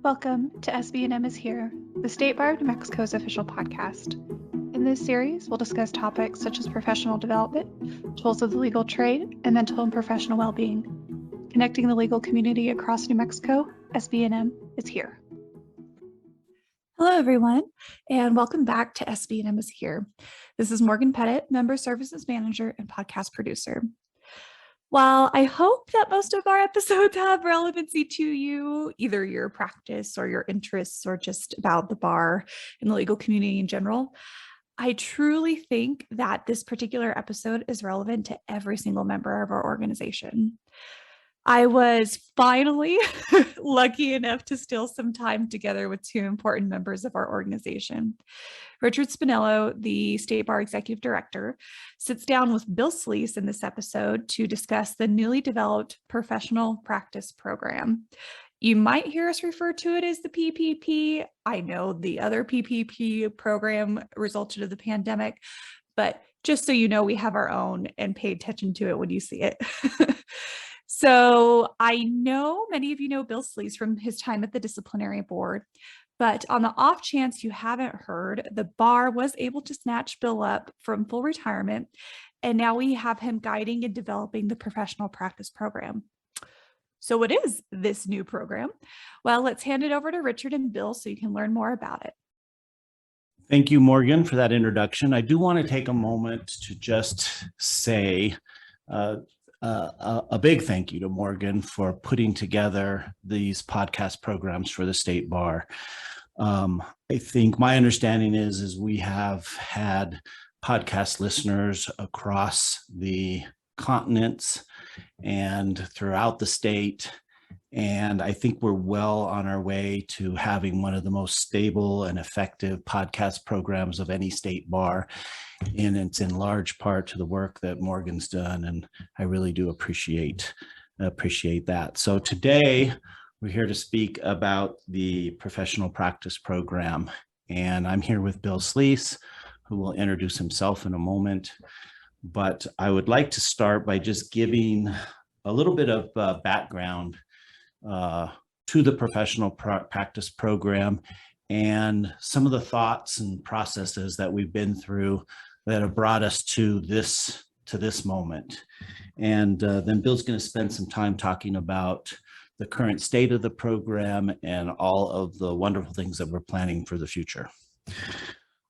Welcome to SB&M is Here, the State Bar of New Mexico's official podcast. In this series, we'll discuss topics such as professional development, tools of the legal trade, and mental and professional well-being. Connecting the legal community across New Mexico, SB&M is here. Hello, everyone, and welcome back to SB&M is Here. This is Morgan Pettit, Member Services Manager and Podcast Producer. While I hope that most of our episodes have relevancy to you, either your practice or your interests or just about the bar and the legal community in general, I truly think that this particular episode is relevant to every single member of our organization. I was finally lucky enough to steal some time together with two important members of our organization. Richard Spinello, the State Bar Executive Director, sits down with Bill Slease in this episode to discuss the newly developed Professional Practice Program. You might hear us refer to it as the PPP. I know the other PPP program resulted of the pandemic, but just so you know, we have our own and pay attention to it when you see it. So I know many of you know Bill Slease from his time at the disciplinary board, but on the off chance you haven't heard, the bar was able to snatch Bill up from full retirement, and now we have him guiding and developing the professional practice program. So what is this new program? Well, let's hand it over to Richard and Bill so you can learn more about it. Thank you, Morgan, for that introduction. I do want to take a moment to just say a big thank you to Morgan for putting together these podcast programs for the State Bar. I think my understanding is we have had podcast listeners across the continents and throughout the state. And I think we're well on our way to having one of the most stable and effective podcast programs of any state bar. And it's in large part to the work that Morgan's done. And I really do appreciate that. So today we're here to speak about the professional practice program. And I'm here with Bill Slease, who will introduce himself in a moment. But I would like to start by just giving a little bit of background to the professional practice program and some of the thoughts and processes that we've been through that have brought us to this moment. And then Bill's going to spend some time talking about the current state of the program and all of the wonderful things that we're planning for the future.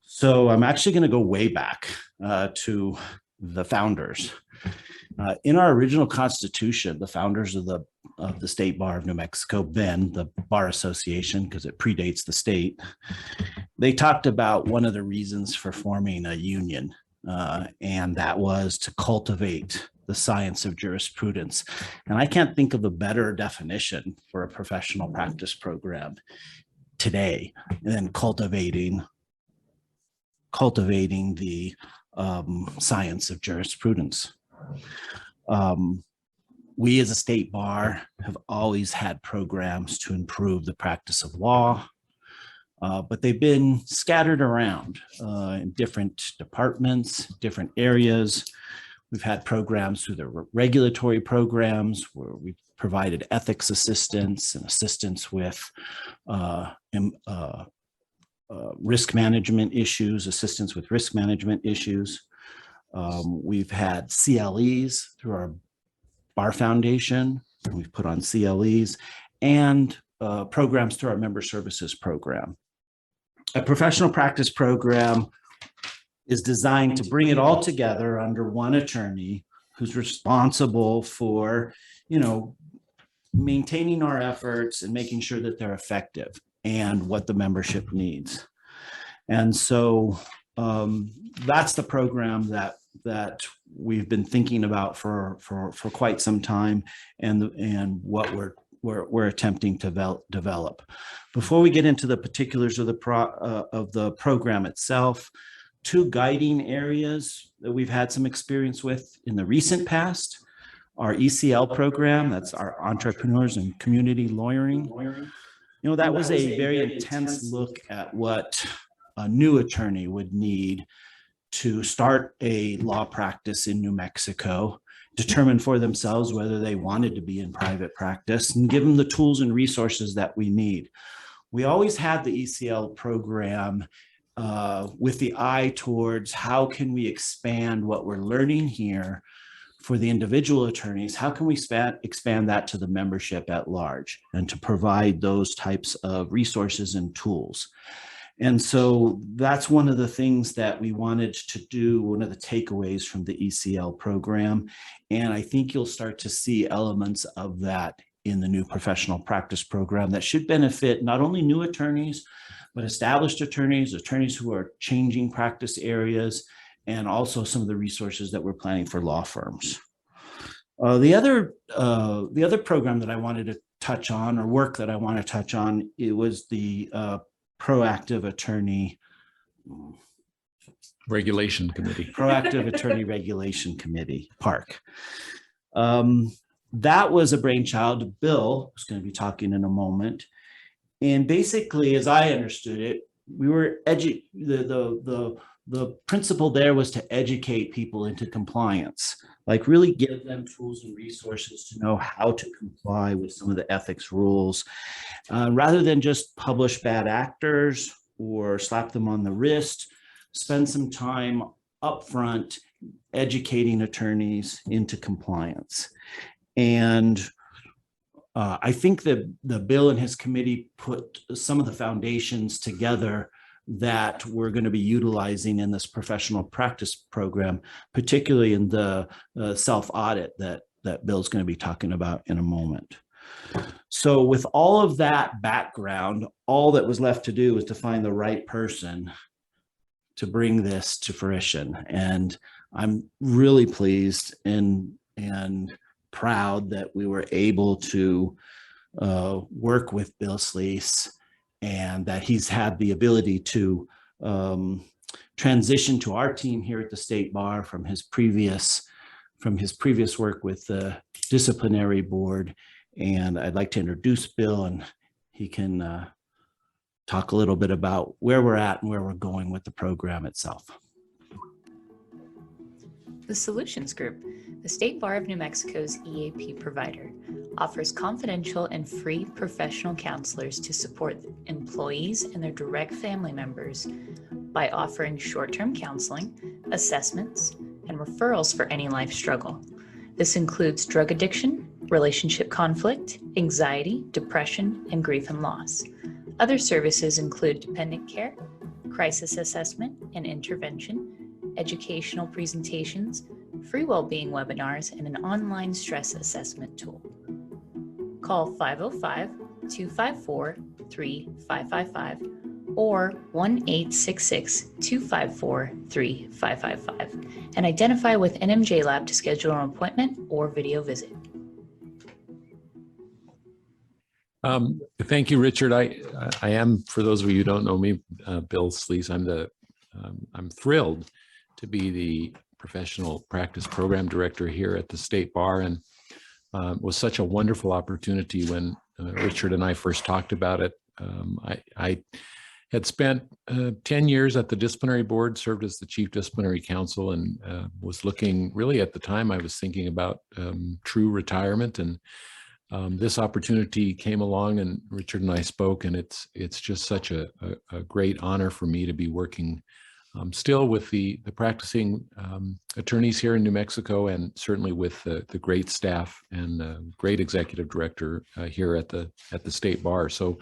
So I'm actually going to go way back to the founders. In our original constitution, the founders of the State Bar of New Mexico, then the Bar Association, because it predates the state, they talked about one of the reasons for forming a union, and that was to cultivate the science of jurisprudence. And I can't think of a better definition for a professional practice program today than cultivating the science of jurisprudence. We as a state bar have always had programs to improve the practice of law, but they've been scattered around in different departments, different areas. We've had programs through the regulatory programs where we've provided ethics assistance and assistance with risk management issues, assistance with risk management issues. We've had CLEs through our Bar Foundation. We've put on CLEs and programs through our member services program. A professional practice program is designed to bring it all together under one attorney who's responsible for, maintaining our efforts and making sure that they're effective and what the membership needs. And so that's the program that we've been thinking about for quite some time, and what we're attempting to develop. Before we get into the particulars of the program itself, two guiding areas that we've had some experience with in the recent past: our ECL program, that's our Entrepreneurs and Community Lawyering. That was a very intense look at what a new attorney would need to start a law practice in New Mexico, determine for themselves whether they wanted to be in private practice, and give them the tools and resources that we need. we always had the ECL program with the eye towards how can we expand what we're learning here for the individual attorneys, how can we expand that to the membership at large and to provide those types of resources and tools. And so that's one of the things that we wanted to do, one of the takeaways from the ECL program. And I think you'll start to see elements of that in the new professional practice program that should benefit not only new attorneys, but established attorneys, attorneys who are changing practice areas, and also some of the resources that we're planning for law firms. The other program that I wanted to touch on, or work that I want to touch on, it was the Proactive Attorney Regulation Committee. Proactive Attorney Regulation Committee, PARC. That was a brainchild of Bill, who's going to be talking in a moment. And basically, as I understood it, we were the principle there was to educate people into compliance, like really give them tools and resources to know how to comply with some of the ethics rules, rather than just publish bad actors or slap them on the wrist. Spend some time upfront educating attorneys into compliance. And I think that the Bill and his committee put some of the foundations together that we're going to be utilizing in this professional practice program, particularly in the self-audit that Bill's going to be talking about in a moment. So with all of that background, all that was left to do was to find the right person to bring this to fruition. And I'm really pleased and proud that we were able to work with Bill Slease, and that he's had the ability to transition to our team here at the State Bar from his previous work with the disciplinary board. And I'd like to introduce Bill, and he can talk a little bit about where we're at and where we're going with the program itself. The Solutions Group, the State Bar of New Mexico's EAP provider, offers confidential and free professional counselors to support employees and their direct family members by offering short-term counseling, assessments, and referrals for any life struggle. This includes drug addiction, relationship conflict, anxiety, depression, and grief and loss. Other services include dependent care, crisis assessment and intervention, educational presentations, free well-being webinars, and an online stress assessment tool. Call 505-254-3555 or 1-866-254-3555 and identify with NMJ Lab to schedule an appointment or video visit. Thank you, Richard. I am, for those of you who don't know me, Bill Slease. I'm thrilled to be the professional practice program director here at the State Bar, and it was such a wonderful opportunity when Richard and I first talked about it. I had spent 10 years at the disciplinary board, served as the chief disciplinary counsel, and was looking, really at the time I was thinking about true retirement, and this opportunity came along and Richard and I spoke, and it's just such a great honor for me to be working still with the practicing attorneys here in New Mexico, and certainly with the great staff and great executive director here at the State Bar. So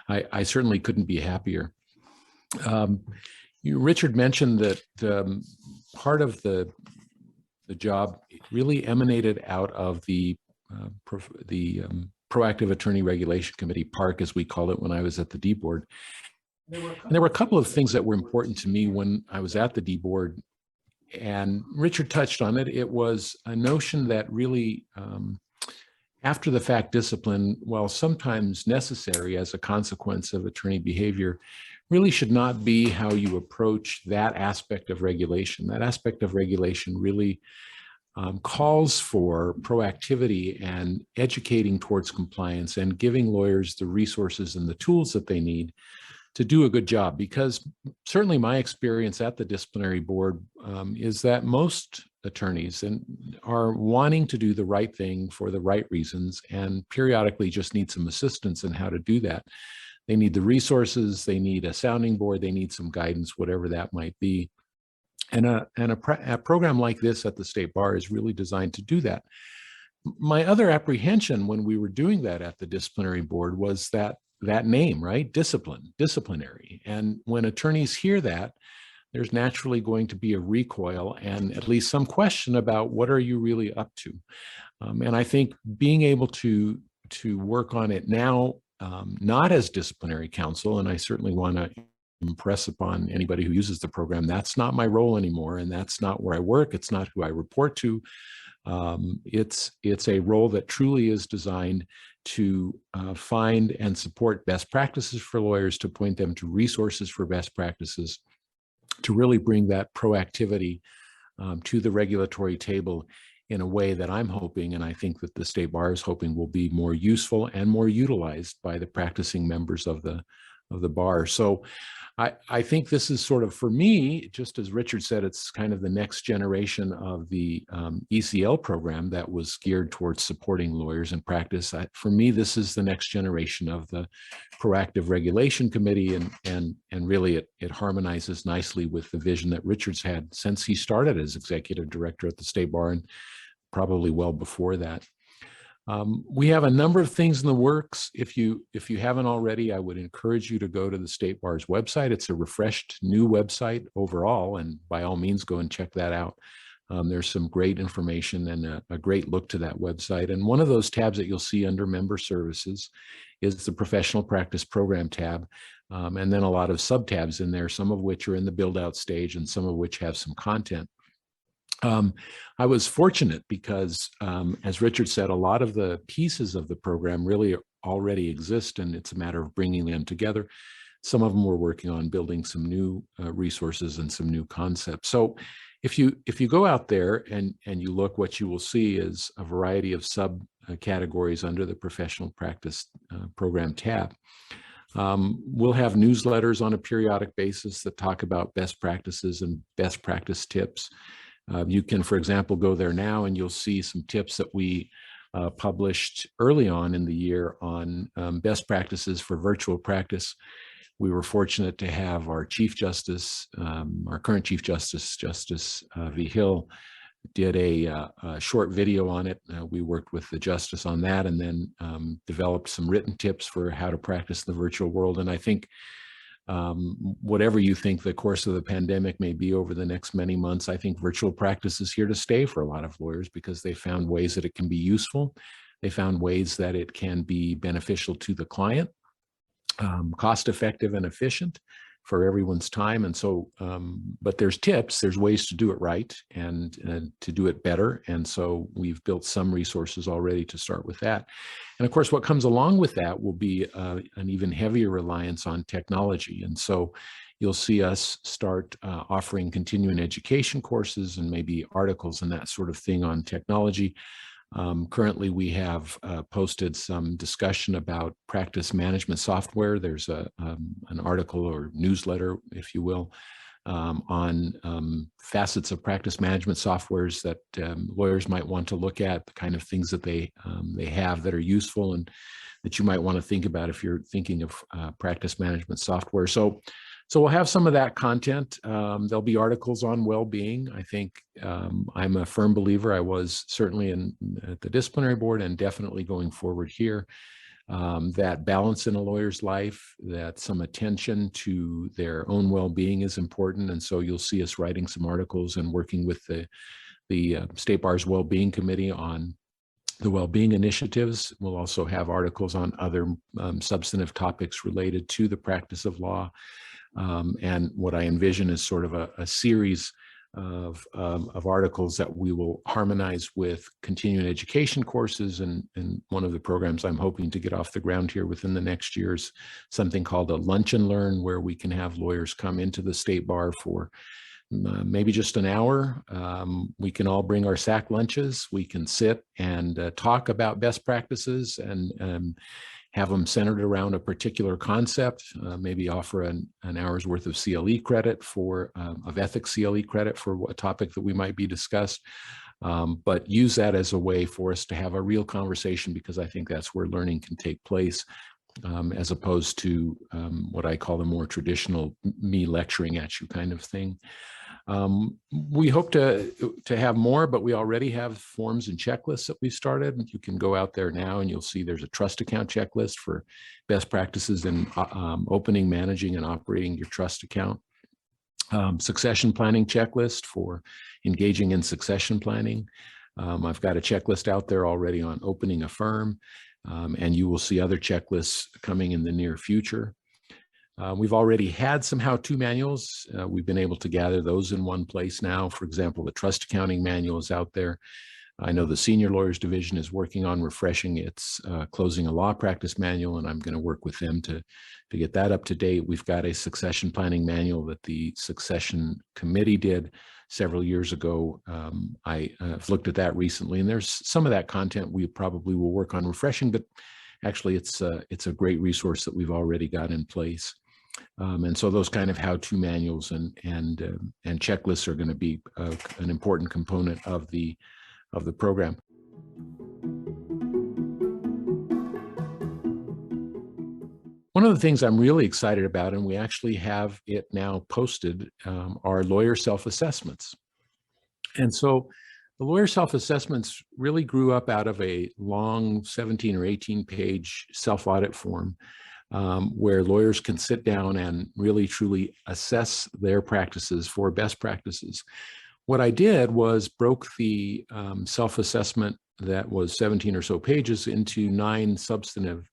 I certainly couldn't be happier. Richard mentioned that part of the job really emanated out of the Proactive Attorney Regulation Committee, PARC as we call it, when I was at the D board. And there were a couple of things that were important to me when I was at the D board, and Richard touched on it. It was a notion that really after the fact discipline, while sometimes necessary as a consequence of attorney behavior, really should not be how you approach that aspect of regulation. That aspect of regulation really calls for proactivity and educating towards compliance and giving lawyers the resources and the tools that they need to do a good job. Because certainly my experience at the disciplinary board is that most attorneys are wanting to do the right thing for the right reasons and periodically just need some assistance in how to do that. They need the resources, they need a sounding board, they need some guidance, whatever that might be. And a program like this at the State Bar is really designed to do that. My other apprehension when we were doing that at the disciplinary board was that name, right? Disciplinary. And when attorneys hear that, there's naturally going to be a recoil and at least some question about what are you really up to? And I think being able to work on it now, not as disciplinary counsel, and I certainly want to impress upon anybody who uses the program, that's not my role anymore, and that's not where I work. It's not who I report to. It's a role that truly is designed to find and support best practices for lawyers, to point them to resources for best practices, to really bring that proactivity to the regulatory table in a way that I'm hoping, and I think that the State Bar is hoping, will be more useful and more utilized by the practicing members of the bar. So I think this is sort of, for me, just as Richard said, it's kind of the next generation of the ECL program that was geared towards supporting lawyers in practice. For me, this is the next generation of the Proactive Regulation Committee, and really it harmonizes nicely with the vision that Richard's had since he started as executive director at the State Bar, and probably well before that. We have a number of things in the works. If you haven't already, I would encourage you to go to the State Bar's website. It's a refreshed new website overall, and by all means, go and check that out. There's some great information and a great look to that website. And one of those tabs that you'll see under Member Services is the Professional Practice Program tab. And then a lot of sub-tabs in there, some of which are in the build-out stage and some of which have some content. I was fortunate because, as Richard said, a lot of the pieces of the program really already exist, and it's a matter of bringing them together. Some of them we're working on building some new resources and some new concepts. So if you go out there and you look, what you will see is a variety of subcategories under the Professional Practice Program tab. We'll have newsletters on a periodic basis that talk about best practices and best practice tips. You can, for example, go there now and you'll see some tips that we published early on in the year on best practices for virtual practice. We were fortunate to have our Chief Justice, our current Chief Justice, Justice V. Hill, did a short video on it. We worked with the Justice on that, and then developed some written tips for how to practice the virtual world. And I think whatever you think the course of the pandemic may be over the next many months, I think virtual practice is here to stay for a lot of lawyers, because they found ways that it can be useful. They found ways that it can be beneficial to the client, cost effective and efficient for everyone's time. And so, but there's tips, there's ways to do it right and to do it better. And so we've built some resources already to start with that. And of course, what comes along with that will be an even heavier reliance on technology. And so you'll see us start offering continuing education courses and maybe articles and that sort of thing on technology. Currently, we have posted some discussion about practice management software. There's an article or newsletter, if you will, on facets of practice management softwares that lawyers might want to look at, the kind of things that they have that are useful and that you might want to think about if you're thinking of practice management software. So we'll have some of that content. There'll be articles on well-being. I think I'm a firm believer. I was certainly at the disciplinary board and definitely going forward here, that balance in a lawyer's life, that some attention to their own well-being is important. And so you'll see us writing some articles and working with the State Bar's Well-Being Committee on the well-being initiatives. We'll also have articles on other substantive topics related to the practice of law. And what I envision is sort of a series of articles that we will harmonize with continuing education courses. And one of the programs I'm hoping to get off the ground here within the next year is something called a Lunch and Learn, where we can have lawyers come into the State Bar for maybe just an hour. We can all bring our sack lunches. We can sit and talk about best practices and have them centered around a particular concept, maybe offer an hour's worth of CLE credit of ethics CLE credit for a topic that we might be discussed, but use that as a way for us to have a real conversation, because I think that's where learning can take place. as opposed to what I call the more traditional me lecturing at you kind of thing. We hope to have more, but we already have forms and checklists that we've started. You can go out there now and you'll see there's a trust account checklist for best practices in opening, managing, and operating your trust account. Succession planning checklist for engaging in succession planning. I've got a checklist out there already on opening a firm, and you will see other checklists coming in the near future. We've already had some how-to manuals. We've been able to gather those in one place now. For example, the trust accounting manual is out there. I know the Senior Lawyers Division is working on refreshing its closing a law practice manual, and I'm going to work with them to get that up to date. We've got a succession planning manual that the Succession Committee did several years ago. I've looked at that recently, and there's some of that content we probably will work on refreshing, but actually it's a great resource that we've already got in place. And so those kind of how-to manuals and checklists are going to be an important component of the program. One of the things I'm really excited about, and we actually have it now posted, are lawyer self-assessments. And so the lawyer self-assessments really grew up out of a long 17 or 18 page self-audit form where lawyers can sit down and really truly assess their practices for best practices. What I did was broke the self-assessment that was 17 or so pages into 9 substantive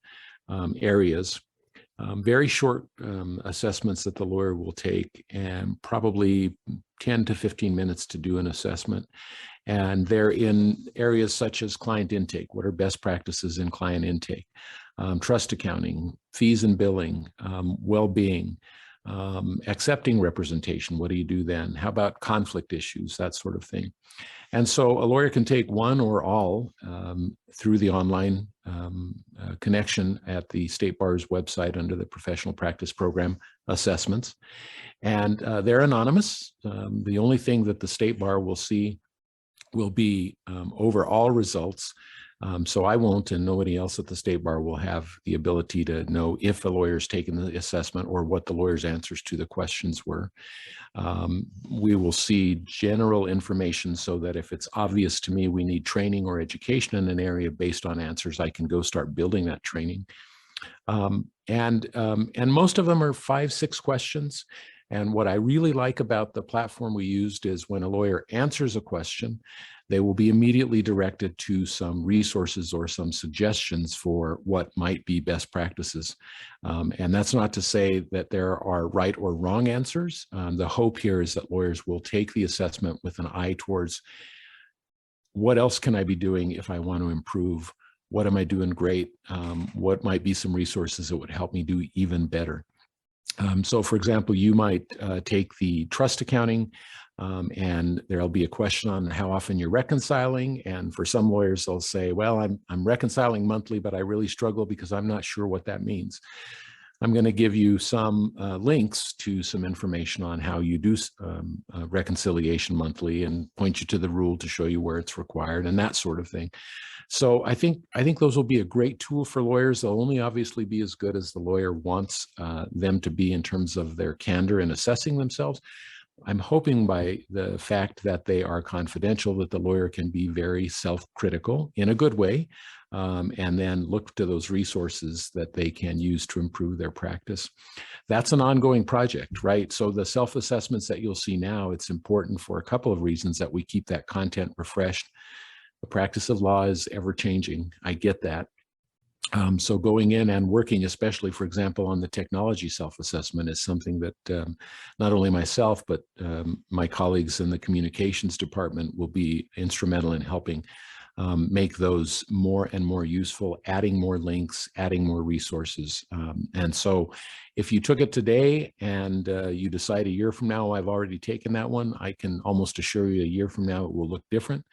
areas, very short assessments that the lawyer will take, and probably 10 to 15 minutes to do an assessment. And they're in areas such as client intake. What are best practices in client intake? Trust accounting, fees and billing, well-being, accepting representation. What do you do then? How about conflict issues, that sort of thing? And so a lawyer can take one or all through the online connection at the State Bar's website under the Professional Practice Program assessments. And they're anonymous. The only thing that the State Bar will see will be overall results. So I won't, and nobody else at the State Bar will have the ability to know if a lawyer's taken the assessment or what the lawyer's answers to the questions were. We will see general information so that if it's obvious to me we need training or education in an area based on answers, I can go start building that training. And most of them are 5-6 questions. And what I really like about the platform we used is when a lawyer answers a question, they will be immediately directed to some resources or some suggestions for what might be best practices. And that's not to say that there are right or wrong answers. The hope here is that lawyers will take the assessment with an eye towards what else can I be doing if I want to improve? What am I doing great? What might be some resources that would help me do even better? So for example, you might take the trust accounting and there'll be a question on how often you're reconciling. And for some lawyers, they'll say, well, I'm reconciling monthly, but I really struggle because I'm not sure what that means. I'm going to give you some links to some information on how you do reconciliation monthly and point you to the rule to show you where it's required and that sort of thing. So I think those will be a great tool for lawyers. They'll only obviously be as good as the lawyer wants them to be in terms of their candor in assessing themselves. I'm hoping by the fact that they are confidential that the lawyer can be very self-critical in a good way, and then look to those resources that they can use to improve their practice. That's an ongoing project, right? So the self-assessments that you'll see now, it's important for a couple of reasons that we keep that content refreshed. The practice of law is ever changing. I get that. So going in and working, especially, for example, on the technology self-assessment is something that not only myself, but my colleagues in the communications department will be instrumental in helping make those more and more useful, adding more links, adding more resources. And so if you took it today and you decide a year from now, I've already taken that one, I can almost assure you a year from now it will look different.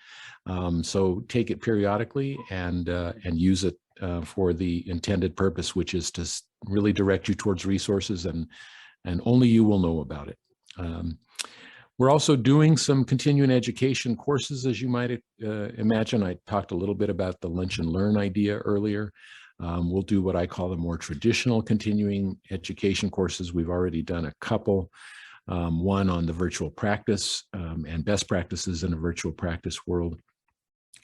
So take it periodically and use it for the intended purpose, which is to really direct you towards resources, and only you will know about it. We're also doing some continuing education courses, as you might imagine. I talked a little bit about the lunch and learn idea earlier. We'll do what I call the more traditional continuing education courses. We've already done a couple, one on the virtual practice and best practices in a virtual practice world.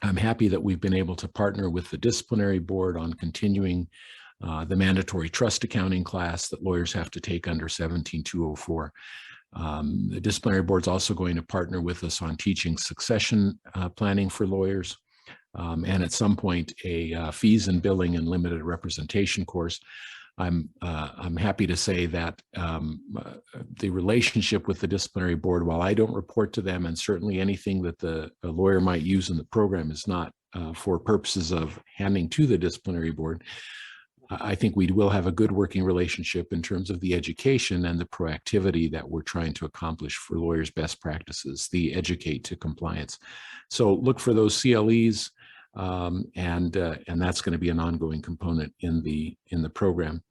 I'm happy that we've been able to partner with the disciplinary board on continuing the mandatory trust accounting class that lawyers have to take under 17204. The disciplinary board is also going to partner with us on teaching succession planning for lawyers, and at some point a fees and billing and limited representation course. I'm happy to say that the relationship with the disciplinary board, while I don't report to them, and certainly anything that a lawyer might use in the program is not for purposes of handing to the disciplinary board, I think we will have a good working relationship in terms of the education and the proactivity that we're trying to accomplish for lawyers' best practices, the educate to compliance. So look for those CLEs. And that's going to be an ongoing component in the program.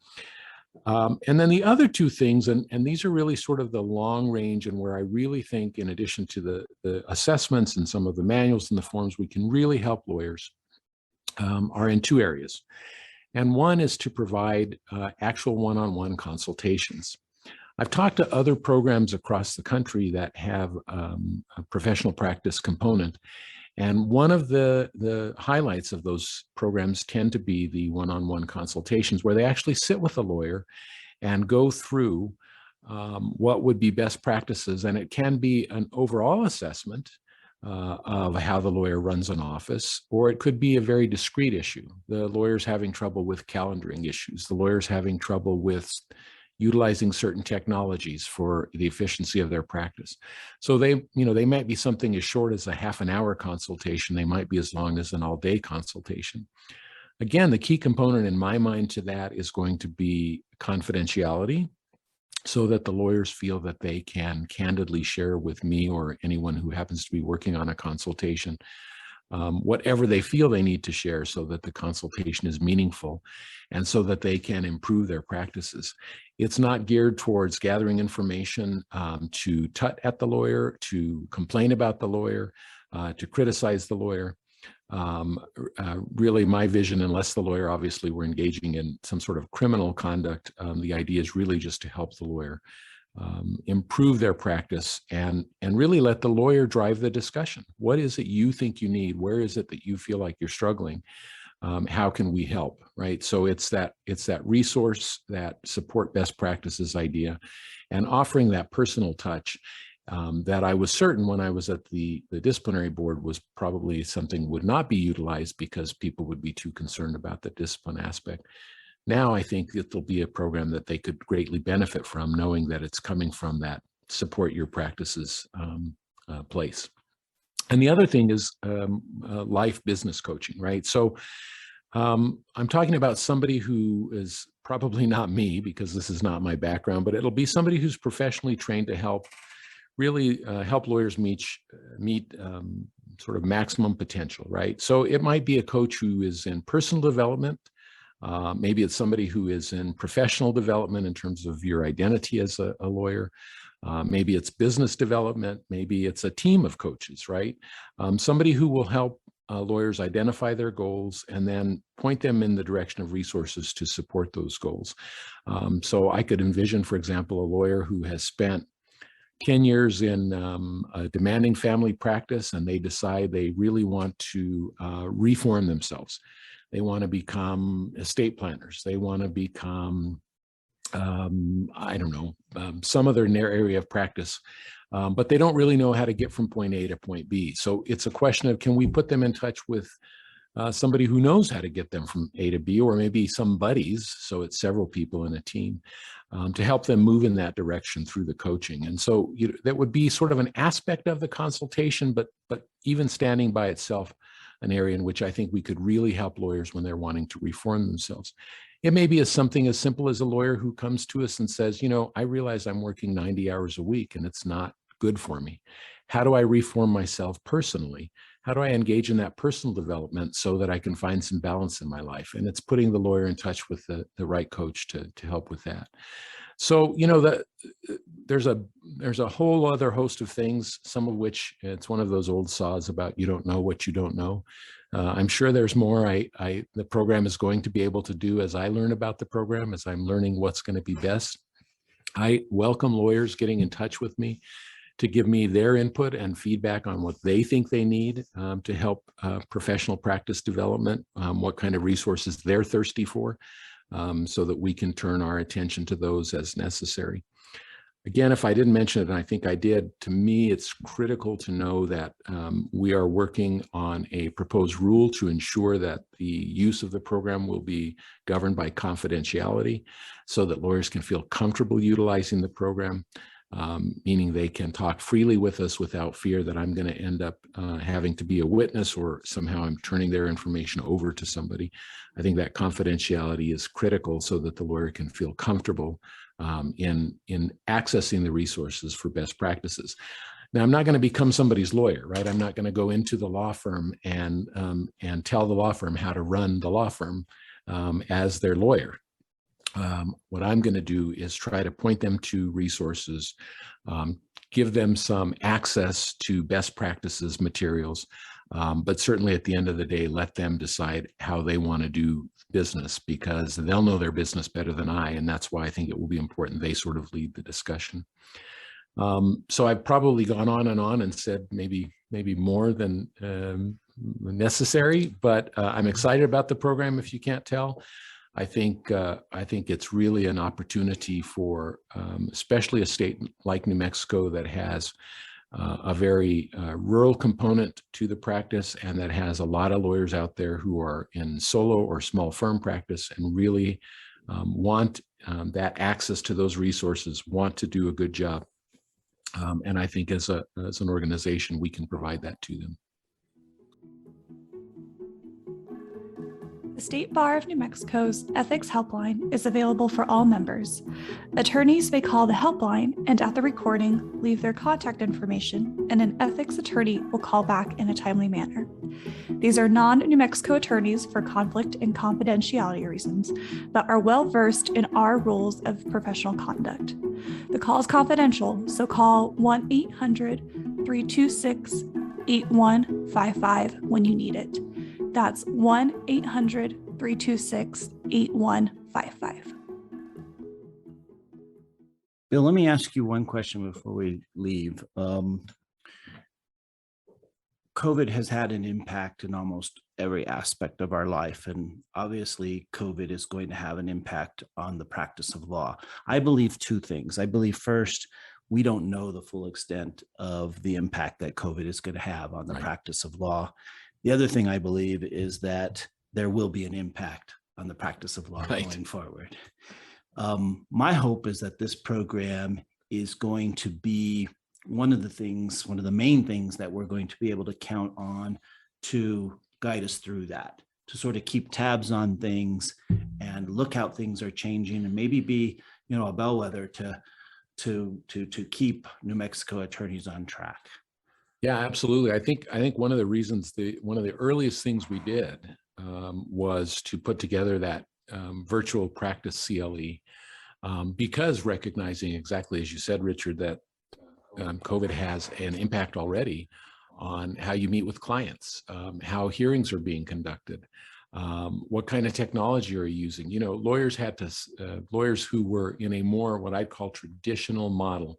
And then the other two things, and these are really sort of the long range, and where I really think, in addition to the assessments and some of the manuals and the forms, we can really help lawyers, are in two areas. And one is to provide actual one-on-one consultations. I've talked to other programs across the country that have a professional practice component. And one of the highlights of those programs tend to be the one-on-one consultations, where they actually sit with a lawyer and go through what would be best practices. And it can be an overall assessment of how the lawyer runs an office, or it could be a very discrete issue. The lawyer's having trouble with calendaring issues. The lawyer's having trouble with utilizing certain technologies for the efficiency of their practice. So they might be something as short as a half-an-hour consultation. They might be as long as an all-day consultation. Again, the key component in my mind to that is going to be confidentiality, so that the lawyers feel that they can candidly share with me or anyone who happens to be working on a consultation whatever they feel they need to share, so that the consultation is meaningful and so that they can improve their practices. It's not geared towards gathering information to tut at the lawyer, to complain about the lawyer, to criticize the lawyer. Really, my vision, unless the lawyer obviously were engaging in some sort of criminal conduct, the idea is really just to help the lawyer improve their practice and really let the lawyer drive the discussion. What is it you think you need? Where is it that you feel like you're struggling? How can we help, right? So it's that resource, that support best practices idea, and offering that personal touch that I was certain when I was at the disciplinary board was probably something would not be utilized because people would be too concerned about the discipline aspect. Now I think it'll be a program that they could greatly benefit from, knowing that it's coming from that support your practices place. And the other thing is life business coaching, right? So I'm talking about somebody who is probably not me, because this is not my background, but it'll be somebody who's professionally trained to help lawyers meet sort of maximum potential, right? So it might be a coach who is in personal development. Maybe it's somebody who is in professional development in terms of your identity as a lawyer. Maybe it's business development. Maybe it's a team of coaches, right? Somebody who will help lawyers identify their goals and then point them in the direction of resources to support those goals. So I could envision, for example, a lawyer who has spent 10 years in a demanding family practice, and they decide they really want to reform themselves. They want to become estate planners. They want to become, I don't know, some other area of practice, but they don't really know how to get from point A to point B. So it's a question of, can we put them in touch with somebody who knows how to get them from A to B, or maybe some buddies, so it's several people in a team, to help them move in that direction through the coaching. And so that would be sort of an aspect of the consultation, but even standing by itself, an area in which I think we could really help lawyers when they're wanting to reform themselves. It may be something as simple as a lawyer who comes to us and says, I realize I'm working 90 hours a week and it's not good for me. How do I reform myself personally? How do I engage in that personal development so that I can find some balance in my life? And it's putting the lawyer in touch with the right coach to help with that. So, there's a whole other host of things, some of which it's one of those old saws about you don't know what you don't know. I'm sure there's more the program is going to be able to do as I learn about the program, as I'm learning what's going to be best. I welcome lawyers getting in touch with me to give me their input and feedback on what they think they need to help professional practice development, what kind of resources they're thirsty for, so that we can turn our attention to those as necessary. Again, if I didn't mention it, and I think I did, to me, it's critical to know that we are working on a proposed rule to ensure that the use of the program will be governed by confidentiality so that lawyers can feel comfortable utilizing the program, meaning they can talk freely with us without fear that I'm going to end up having to be a witness or somehow I'm turning their information over to somebody. I think that confidentiality is critical so that the lawyer can feel comfortable in accessing the resources for best practices. Now, I'm not going to become somebody's lawyer, right? I'm not going to go into the law firm and tell the law firm how to run the law firm as their lawyer. What I'm going to do is try to point them to resources, give them some access to best practices materials, but certainly at the end of the day, let them decide how they want to do business, because they'll know their business better than I, and that's why I think it will be important they sort of lead the discussion. So I've probably gone on and said maybe more than necessary, but I'm excited about the program, if you can't tell. I think it's really an opportunity for especially a state like New Mexico that has a very rural component to the practice, and that has a lot of lawyers out there who are in solo or small firm practice and really want that access to those resources, want to do a good job. And I think as an organization, we can provide that to them. The State Bar of New Mexico's Ethics Helpline is available for all members. Attorneys may call the helpline and at the recording, leave their contact information, and an ethics attorney will call back in a timely manner. These are non-New Mexico attorneys for conflict and confidentiality reasons, but are well-versed in our rules of professional conduct. The call is confidential, so call 1-800-326-8155 when you need it. That's 1-800-326-8155. Bill, let me ask you one question before we leave. COVID has had an impact in almost every aspect of our life, and obviously COVID is going to have an impact on the practice of law. I believe two things. I believe first, we don't know the full extent of the impact that COVID is going to have on the practice of law. The other thing I believe is that there will be an impact on the practice of law going forward. My hope is that this program is going to be one of the main things that we're going to be able to count on to guide us through that, to sort of keep tabs on things and look how things are changing, and maybe be, a bellwether to keep New Mexico attorneys on track. Yeah, absolutely. I think one of the reasons, one of the earliest things we did was to put together that virtual practice CLE, because recognizing exactly as you said, Richard, that COVID has an impact already on how you meet with clients, how hearings are being conducted, what kind of technology are you using. Lawyers lawyers who were in a more what I'd call traditional model.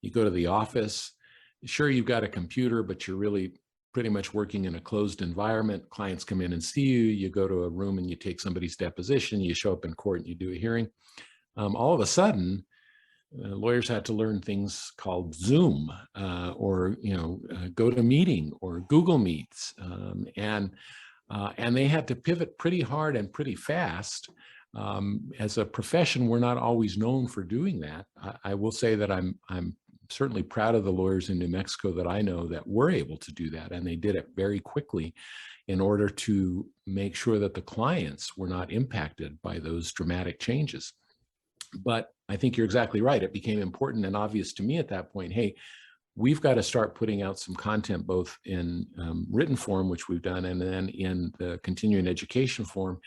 You go to the office. Sure, you've got a computer, but you're really pretty much working in a closed environment. Clients come in and see you. You go to a room and you take somebody's deposition. You show up in court and you do a hearing. All of a sudden, lawyers had to learn things called Zoom or GoToMeeting or Google Meets, and they had to pivot pretty hard and pretty fast. As a profession, we're not always known for doing that. I will say that I'm certainly proud of the lawyers in New Mexico that I know that were able to do that, and they did it very quickly in order to make sure that the clients were not impacted by those dramatic changes. But I think you're exactly right. It became important and obvious to me at that point, hey, we've got to start putting out some content both in written form, which we've done, and then in the continuing education form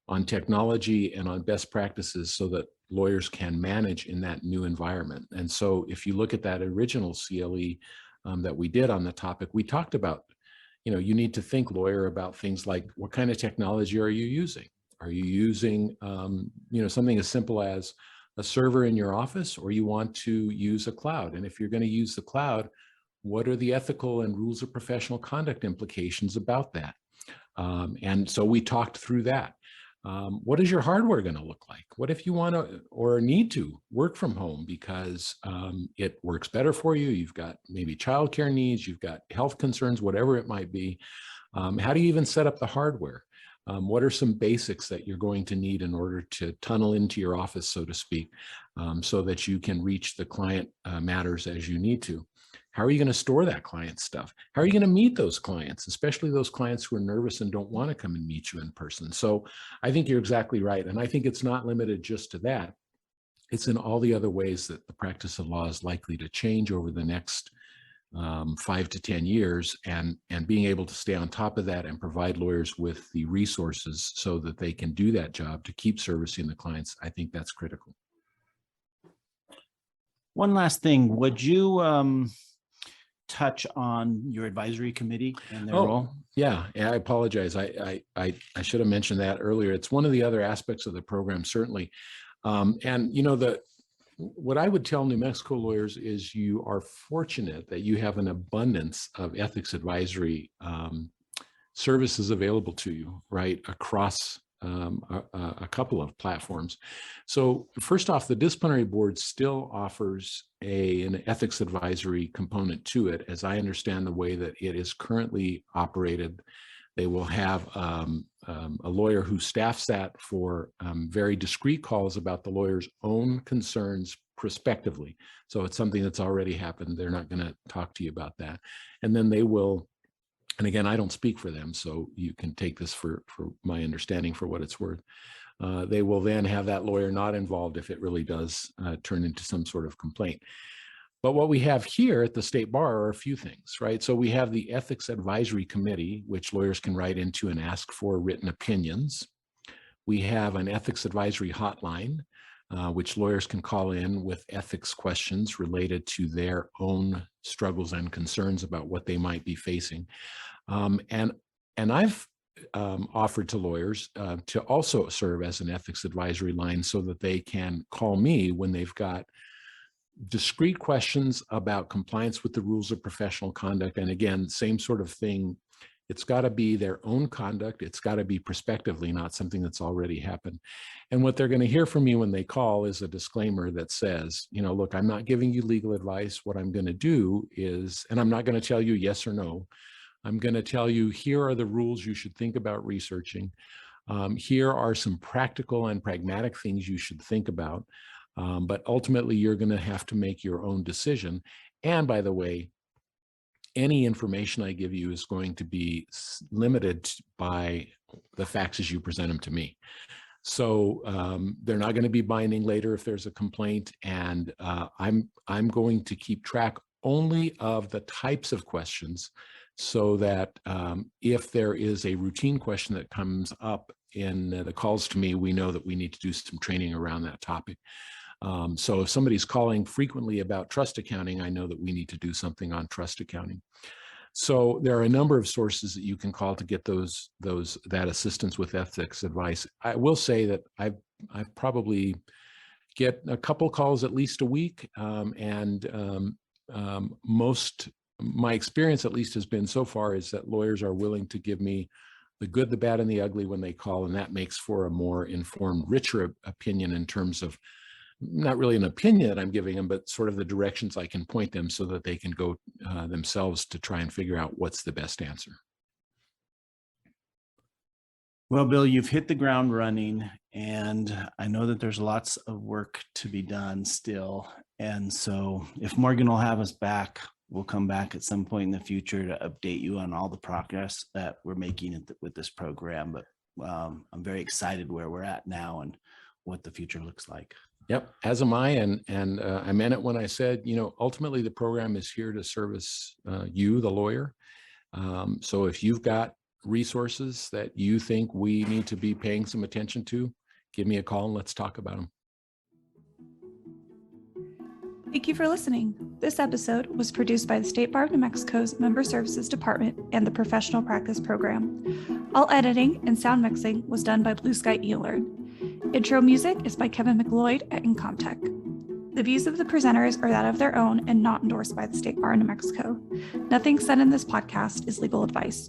on technology and on best practices so that lawyers can manage in that new environment. And so if you look at that original CLE that we did on the topic, we talked about, you need to think, lawyer, about things like, what kind of technology are you using? Are you using, something as simple as a server in your office, or you want to use a cloud? And if you're going to use the cloud, what are the ethical and rules of professional conduct implications about that? And so we talked through that. What is your hardware going to look like? What if you want to or need to work from home because it works better for you? You've got maybe childcare needs, you've got health concerns, whatever it might be. How do you even set up the hardware? What are some basics that you're going to need in order to tunnel into your office, so to speak, so that you can reach the client matters as you need to? How are you going to store that client stuff? How are you going to meet those clients, especially those clients who are nervous and don't want to come and meet you in person? So I think you're exactly right. And I think it's not limited just to that. It's in all the other ways that the practice of law is likely to change over the next 5 to 10 years, and being able to stay on top of that and provide lawyers with the resources so that they can do that job to keep servicing the clients. I think that's critical. One last thing, would you touch on your advisory committee and their role? Yeah, I apologize. I should have mentioned that earlier. It's one of the other aspects of the program, certainly. What I would tell New Mexico lawyers is you are fortunate that you have an abundance of ethics advisory services available to you, right, across a couple of platforms. So first off, the disciplinary board still offers an ethics advisory component to it. As I understand the way that it is currently operated, they will have a lawyer who staffs that for very discreet calls about the lawyer's own concerns prospectively. So it's something that's already happened. They're not going to talk to you about that. And then they will, and again, I don't speak for them, so you can take this for my understanding for what it's worth. They will then have that lawyer not involved if it really does turn into some sort of complaint. But what we have here at the State Bar are a few things, right? So we have the Ethics Advisory Committee, which lawyers can write into and ask for written opinions. We have an Ethics Advisory Hotline, which lawyers can call in with ethics questions related to their own struggles and concerns about what they might be facing. And I've offered to lawyers to also serve as an ethics advisory line so that they can call me when they've got discrete questions about compliance with the rules of professional conduct. And again, same sort of thing. It's got to be their own conduct. It's got to be prospectively, not something that's already happened. And what they're going to hear from me when they call is a disclaimer that says, look, I'm not giving you legal advice. What I'm going to do is, and I'm not going to tell you yes or no. I'm going to tell you, here are the rules you should think about researching. Here are some practical and pragmatic things you should think about. But ultimately, you're going to have to make your own decision. And by the way, any information I give you is going to be limited by the facts as you present them to me. So they're not going to be binding later if there's a complaint. And I'm going to keep track only of the types of questions so that if there is a routine question that comes up in the calls to me, we know that we need to do some training around that topic. So if somebody's calling frequently about trust accounting, I know that we need to do something on trust accounting. So there are a number of sources that you can call to get that assistance with ethics advice. I will say that I probably get a couple calls at least a week, my experience at least has been so far is that lawyers are willing to give me the good, the bad, and the ugly when they call, and that makes for a more informed, richer opinion in terms of not really an opinion that I'm giving them, but sort of the directions I can point them so that they can go themselves to try and figure out what's the best answer. Well, Bill, you've hit the ground running, and I know that there's lots of work to be done still. And so if Morgan will have us back, we'll come back at some point in the future to update you on all the progress that we're making with this program. But I'm very excited where we're at now and what the future looks like. Yep, as am I, and I meant it when I said, ultimately the program is here to service you, the lawyer. So if you've got resources that you think we need to be paying some attention to, give me a call and let's talk about them. Thank you for listening. This episode was produced by the State Bar of New Mexico's Member Services Department and the Professional Practice Program. All editing and sound mixing was done by Blue Sky eLearn. Intro music is by Kevin McLeod at Incomtech. The views of the presenters are that of their own and not endorsed by the State Bar of New Mexico. Nothing said in this podcast is legal advice.